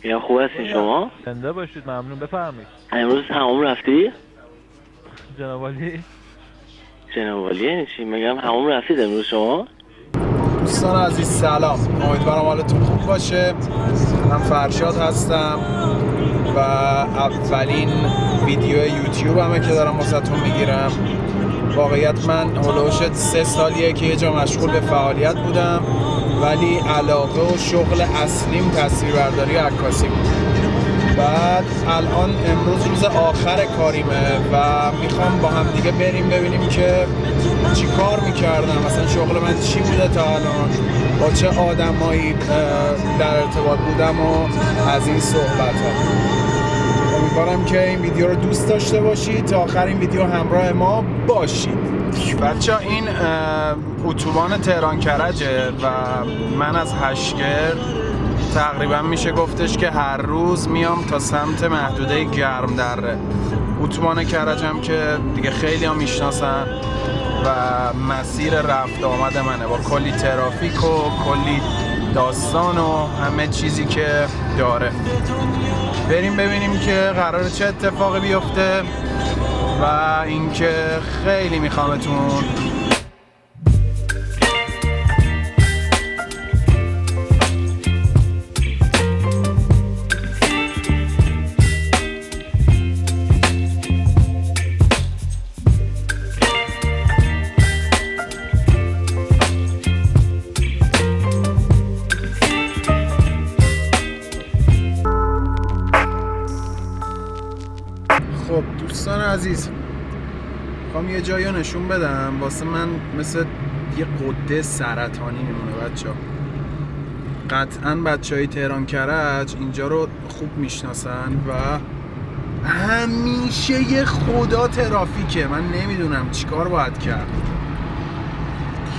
میگم خوب هستین شما؟ زنده باشید، ممنون. بفرمایید. امروز همون رفتی؟ جناب عالی. جناب عالی یعنی چی؟ میگم همون رفتید امروز شما؟ دوستان عزیز سلام، امیدوارم حالتون خوب باشه. من فرشاد هستم و اولین ویدیو یوتیوب همه که دارم واسهتون میگیرم. واقعیت من هلوش 3 سالیه که یه جا مشغول به فعالیت بودم، ولی علاقه و شغل اصلیم تصویربرداری و عکاسی بود. بعد الان امروز روز آخر کاریمه و میخوام با هم دیگه بریم ببینیم که چی کار میکردم، مثلا شغل من چی بوده تا الان، با چه آدمایی در ارتباط بودم و از این صحبت ها. امیدوارم که این ویدیو رو دوست داشته باشید، تا آخر این ویدیو همراه ما باشید. بچه این اتوبان تهران کرجه و من از هشگرد تقریبا میشه گفتش که هر روز میام تا سمت محدوده گرم دره. اتوبان کرج هم که دیگه خیلی هم میشناسن و مسیر رفت آمد منه با کلی ترافیک و کلی داستان و همه چیزی که داره. بریم ببینیم که قراره چه اتفاقی بیفته و اینکه خیلی میخوامتون. خب دوستان عزیز، میخوام یه جایی رو نشون بدم. واسه من مثل یه قده سرطانی میمونه بچه‌ها. قطعاً بچه‌های تهران کرج اینجا رو خوب میشناسن و همیشه یه خدا ترافیکه. من نمیدونم چیکار باید کرد.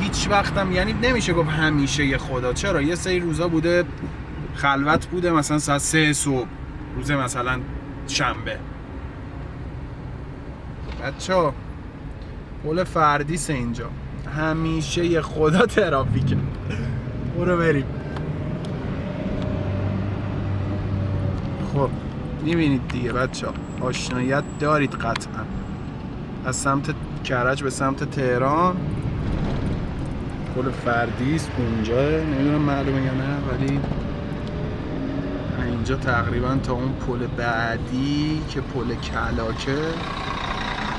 هیچ وقتم، یعنی نمیشه گفت همیشه یه خدا. چرا؟ یه سری روزا بوده خلوت بوده، مثلا ساعت 3 صبح، روز مثلا شنبه. بچه‌ها پل فردیسه اینجا، همیشه یه خدا ترافیکه. برو بریم. خب میبینید دیگه بچه‌ها، آشناییت دارید قطعا. از سمت کرج به سمت تهران پل فردیس اونجا، نمیدونم معلومه یا نه، ولی اینجا تقریبا تا اون پل بعدی که پل کلاکه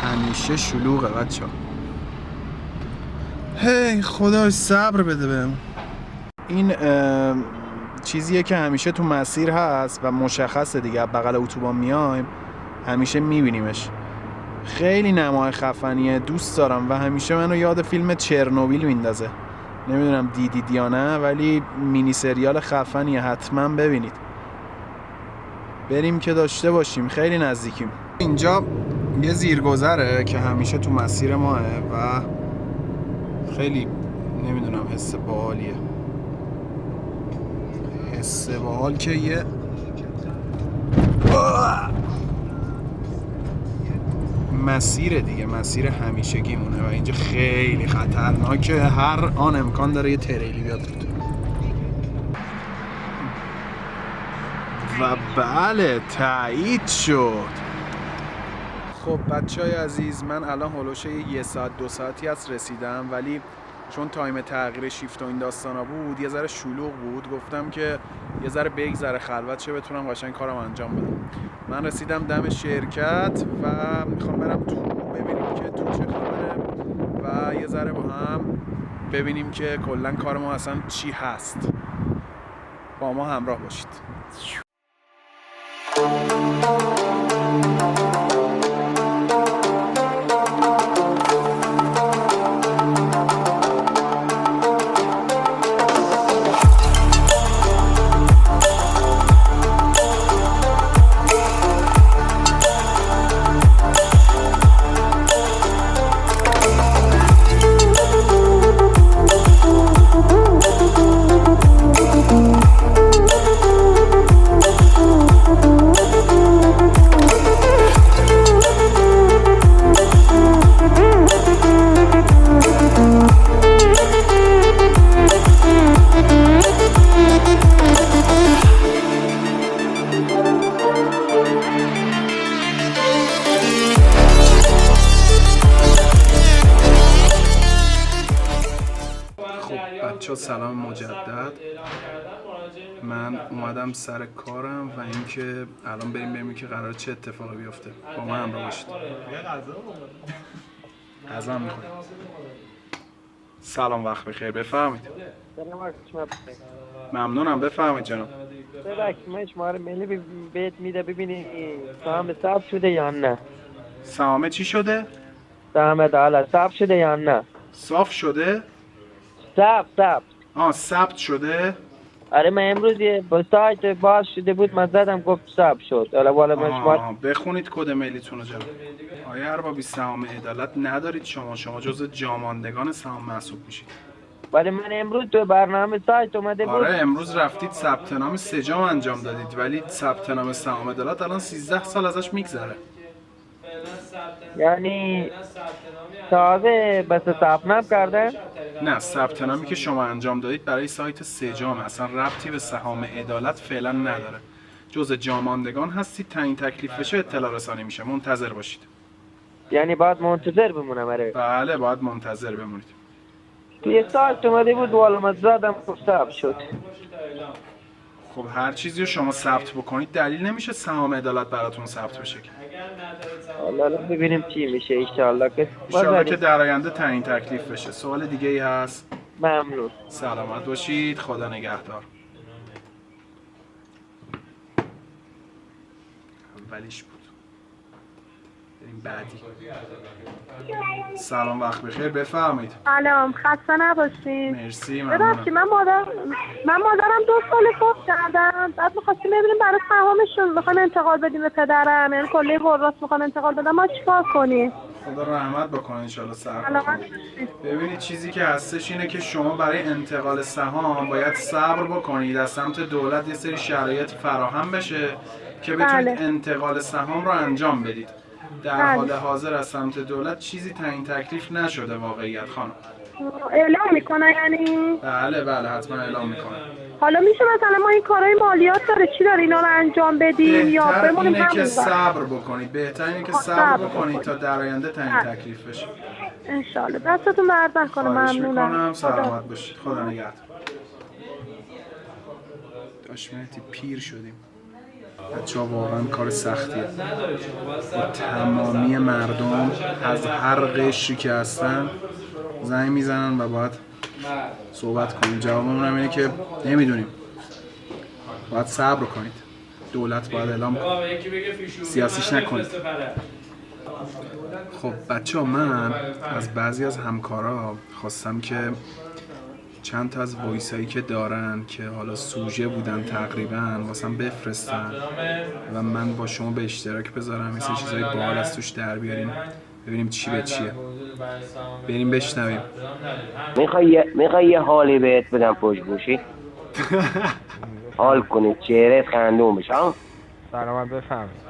همیشه شلوغه بچه‌ها. هی خدای صبر بده بهم. این چیزیه که همیشه تو مسیر هست و مشخصه دیگه، بغل اتوبان میایم همیشه میبینیمش. خیلی نمای خفنیه، دوست دارم و همیشه منو یاد فیلم چرنوبیل میندازه. نمیدونم دیدید یا نه، ولی مینی سریال خفنیه، حتما ببینید. بریم که داشته باشیم، خیلی نزدیکیم. اینجا یه زیرگذره که همیشه تو مسیر ماه و خیلی نمیدونم حس باحالیه. حس باحال که یه مسیر دیگه، مسیر همیشگی مونه و اینجا خیلی خطرناکه. هر آن امکان داره یه تریلی بیاد بود. و بله تایید شد. خب بچهای عزیز، من الان هلوش 1 ساعت 2 ساعتی از رسیدم، ولی چون تایم تغییر شیفت و این داستانا بود یه ذره شلوغ بود. گفتم که یه ذره بگذره خلوت شه، بتونم قشنگ کارم انجام بدم. من رسیدم دم شرکت و میخوام برم تو ببینیم که تو چه خبره و یه ذره با هم ببینیم که کلا کار ما اصلا چی هست. با ما همراه باشید. بچه سلام مجدد. من اومدم سر کارم و اینکه الان بریم که قرار چه اتفاقی بیفته. با من همراه باشید. غذا می‌خوریم. سلام وقت بخیر، بفرمایید. ممنونم، بفرمایید جناب. ببخشید من شما رو ملی بهت میده ببینی سهم ثبت شده یا نه. سهام چی شده؟ سهم حالا ثبت شده یا نه. صاف شده؟ ثبت ثبت شده؟ آره من امروز با سایت باز شده بود من زدم گفت ثبت شد. حالا والا من شما بخونید کد ملیتون رو جناب. آیا اربابی سهام عدالت ندارید شما جزء جاماندگان سهام محسوب میشید. ولی من امروز تو برنامه سایت اومده بود. آره امروز رفتید ثبت نام سجام انجام دادید ولی ثبت نام سهام عدالت الان 13 سال ازش میگذره. یعنی تازه بس ثبت نام کرده؟ نه ثبت نامی که شما انجام دادید برای سایت سجام اصلا ربطی به سهام عدالت فعلا نداره. جزء جاماندگان هستید، تعیین تکلیف بشه اطلاع رسانی میشه. منتظر باشید. یعنی باید منتظر بمونم. آره بله باید منتظر بمونید. توی سایت اومده بود والا من زدم گفت ثبت شد. خب هر چیزی رو شما ثبت بکنید دلیل نمیشه سهام عدالت براتون ثبت بشه. حالا ببینیم چی میشه ان شاء که در آینده تعیین تکلیف بشه. سوال دیگه ای هست؟ ممنون. سلامت باشید، خدا نگهدار. اولیش بود. بریم بعدی. سلام وقت بخیر، بفرمایید. سلام، خسته نباشین. مرسی. ببخشید من مادرم 2 سال فوت کردن. بعد می‌خواستیم ببینیم برای سهامشون می‌خوام انتقال بدیم به پدرم. یعنی کلی وراث می‌خوام انتقال بدم. ما چیکار کنیم؟ خدا رحمت بکنه ان شاء الله. ببینید چیزی که هستش اینه که شما برای انتقال سهام باید صبر بکنید از سمت دولت یه سری شرایط فراهم بشه که بتونید انتقال سهام رو انجام بدید. در حال حاضر از سمت دولت چیزی تعیین تکلیف نشده واقعیت خانم. اعلام میکنه یعنی؟ بله حتما اعلام میکنه. حالا میشه مثلا ما این کارهای مالیات داره چی داره اینا رو انجام بدیم یا بمونیم همون که صبر بکنید. بهتر اینه که صبر بکنید تا در آینده تعیین تکلیف بشه. ان شاء الله. دستتون درد نکنه. ممنونم. سلامت باشید. خدا نگهدار. داشمتی پیر شدیم. بچه‌ها واقعا کار سختیه. با تمامی مردم از هر قشری که هستن زنگ میزنن و باید صحبت کنیم. جوابمون هم اینه که نمیدونیم. باید صبر کنید. دولت باید اعلام کنه. سیاسیش نکنید. خب بچه‌ها من از بعضی از همکارا خواستم که چند تا از وایسایی که دارن که حالا سوژه بودن تقریبا واسم بفرستن و من با شما به اشتراک بذارم. مثل چیزای باحال از توش در بیاریم ببینیم چی به چیه. بریم بشنویم. میخوای یه حالی بهت بدم پشت گوشی؟ حال کنید چهره خندون بشه. سلامت بفرمایید.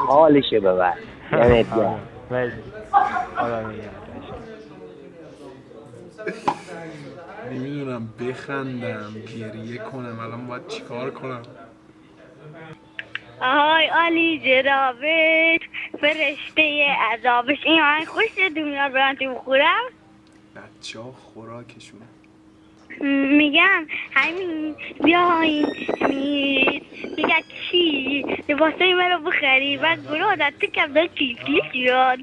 حالشه ببر. یعنی نمیدونم بخندم گریه کنم الان باید چیکار کنم. آهای علی جنابت فرشته عذابش این آهنگ خوش دنیا برام تو بخورم. بچه ها خوراکشونه. میگم همین بیاین میگه چی لباسای منو بخری و گروه دسته کم دار کیفی شد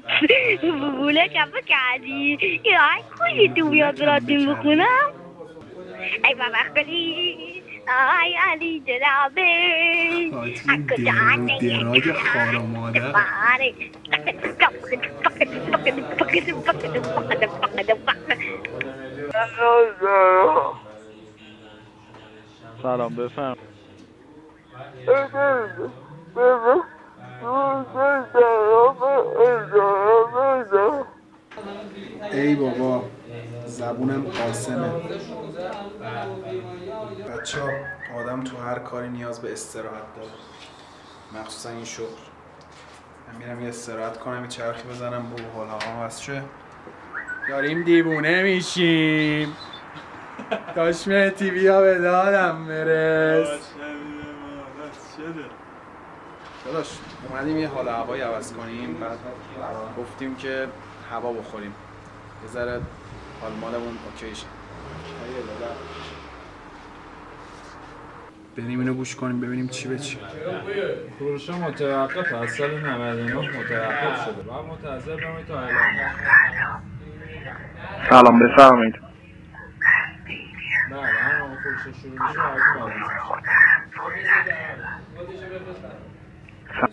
بوله کم کردی این آهنگ خوشی تو بیاد براتون بخونم. ای بابا خیلی آی علی جنابه دراگ خار و مادر. سلام بفرم. ای بابا زبونم قاسمه. بچه ها آدم تو هر کاری نیاز به استراحت داره، مخصوصا این شغل. من میرم یه استراحت کنم یه چرخی بزنم با حالا هست چه داریم دیوونه میشیم. داشمه تیوی ها به دادم برس. داداش اومدیم یه حال هوایی عوض کنیم. بعد گفتیم که هوا بخوریم یه ذره حال مالمون اوکی شه. بریم اینو گوش کنیم ببینیم چی به چی. فروش متوقف از سال 99 متوقف شده. بعد منتظر بمونید تا اعلام. سلام بفرمایید. بله همون فروش شروع میشه عرض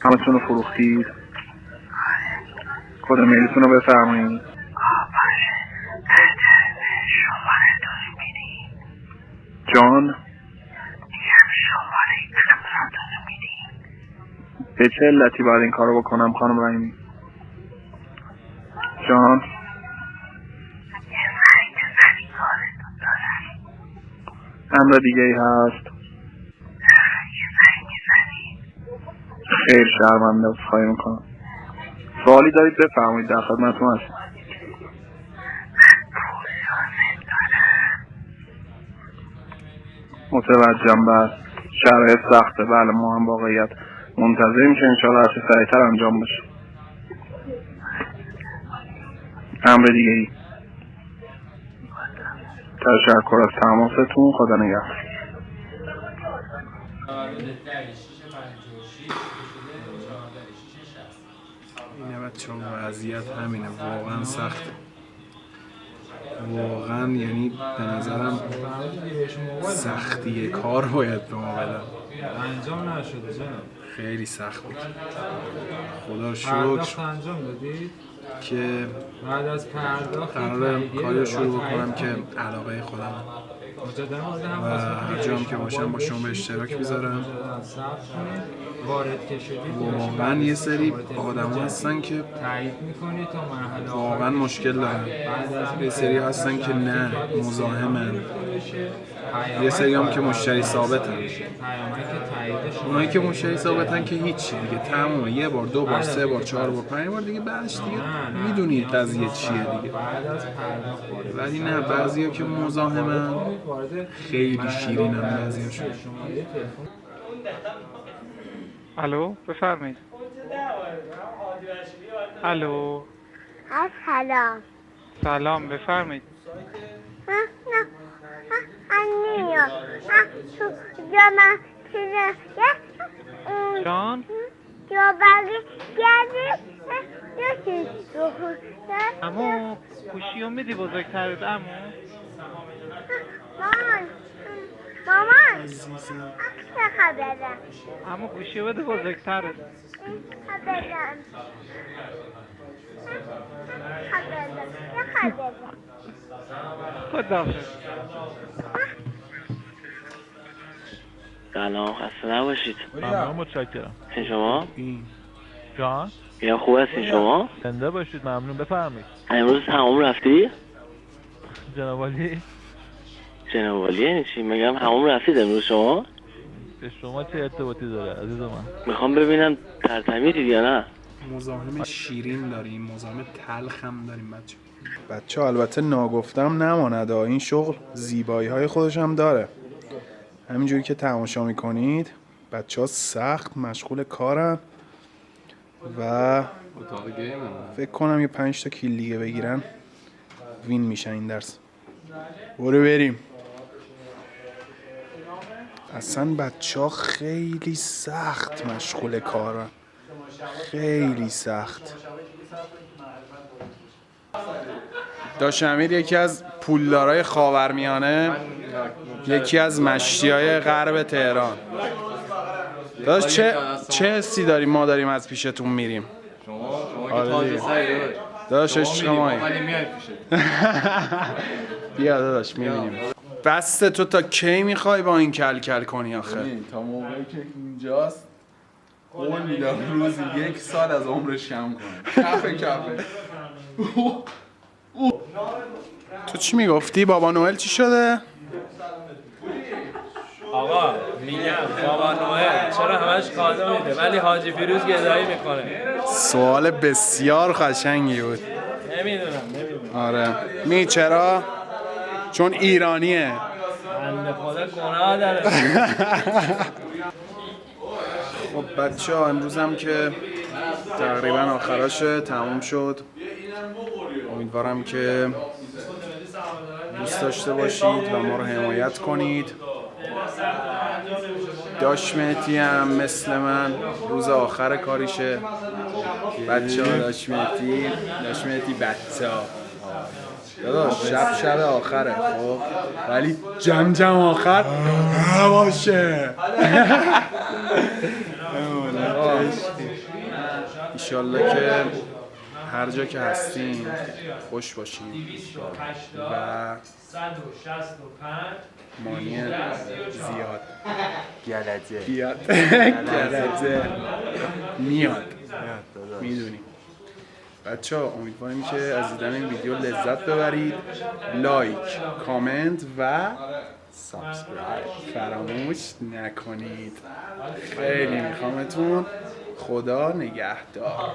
سهمتون رو فروختید. کد میلتون رو بفرمایید. جان به چه علتی باید این کارو بکنم خانم رحیمی؟ جان امر دیگه ای هست؟ خیر شرمنده خواهی میکنم. سوالی دارید بفرمایید در خدمتتون هستم. متوجهم. بس شرایط سخته. بله ما هم واقعیت منتظریم که انشاءالله هرچه سریعتر انجام بشه. امر دیگه ای؟ تشکر از تماستون. خدا نگهدار. اینه بچه هم وضعیت همینه. واقعا سخته. واقعا یعنی به نظرم سختی کار باید به ما بدن. انجام نشده جناب. خیلی سخت بود. خدا پرداخت شکر انجام دادید؟ که بعد از پرداخت قراره کاری رو شروع بکنم که علاقه خودم و هر جام که باشم با شما به اشتراک بذارم. وارد که شدید واقعا یه سری آدم هستن که تایید میکنید تا مرحله واقعا مشکل دارن. یه سری هستن که نه مزاحمن، یه سری هم که مشتری ثابتن. اونایی که مشتری ثابتن که هیچی دیگه تمومه. یه بار، دو بار، سه بار، چهار بار، 5 بار دیگه بعدش دیگه میدونی قضیه چیه دیگه. ولی نه بعضیا که مزاحمن خیلی شیرینن بعضیاشون. الو بفرمایید. الو سلام. سلام بفرمایید. جان امو گوشی رو میدی بزرگترت امو؟ مامان چه خبره؟ امو گوشی رو بده بزرگترت. خداحافظ. سلام خسته نباشید. ممنون متشکرم. این شما؟ جان میگم خوب هستین شما؟ زنده باشید. ممنون بفرمایید. امروز تمام رفتی؟ جناب عالی. جناب عالی یعنی چی؟ میگم همون رفتید امروز شما؟ به شما چه ارتباطی داره عزیز من؟ میخوام ببینم ترتمیزید یا نه. مزاحم شیرین داریم، مزاحم تلخ هم داریم بچه البته ناگفتم نماند. این شغل زیبایی های خودش هم داره. همینجوری که تماشا میکنید بچه ها سخت مشغول کارن و فکر کنم یه 5 تا کیل دیگه بگیرن وین میشن این درس. برو بریم. اصلا بچه ها خیلی سخت مشغول کارن، خیلی سخت. داش امیر یکی از پولدارای خاورمیانه، یکی از مشتیای غرب تهران. داش چه حسی داریم ما داریم از پیشتون میریم؟ شما داش شما بیا داداش میبینیم. بسته تو تا کی میخوای با این کل کنی آخه؟ تا موقعی که اینجاست قول میدم روزی 1 سال از عمرش کم کنه. کفه تو چی میگفتی؟ بابا نوئل چی شده؟ آقا میگم بابا نوئل چرا همش کادو میده ولی حاجی فیروز گدایی میکنه؟ سوال بسیار قشنگی بود. نمیدونم. آره چرا؟ چون ایرانیه. بنده خدا گناه داره. خب بچه ها امروز هم که تقریبا آخراشه، تموم شد. امیدوارم که دوست داشته باشید و ما رو حمایت کنید. داش مهدی هم مثل من روز آخر کاریشه. بچه ها داش مهدی بچه ها داداش شب آخره خب، ولی جم آخر باشه. ایشالله که هر جا که هستیم خوش باشیم و مانی زیاد گلته میاد میدونیم. بچه ها امیدواریم که از دیدن این ویدیو لذت ببرید. لایک، کامنت و سابسکرایب فراموش نکنید. خیلی میخوامتون. خدا نگهدار.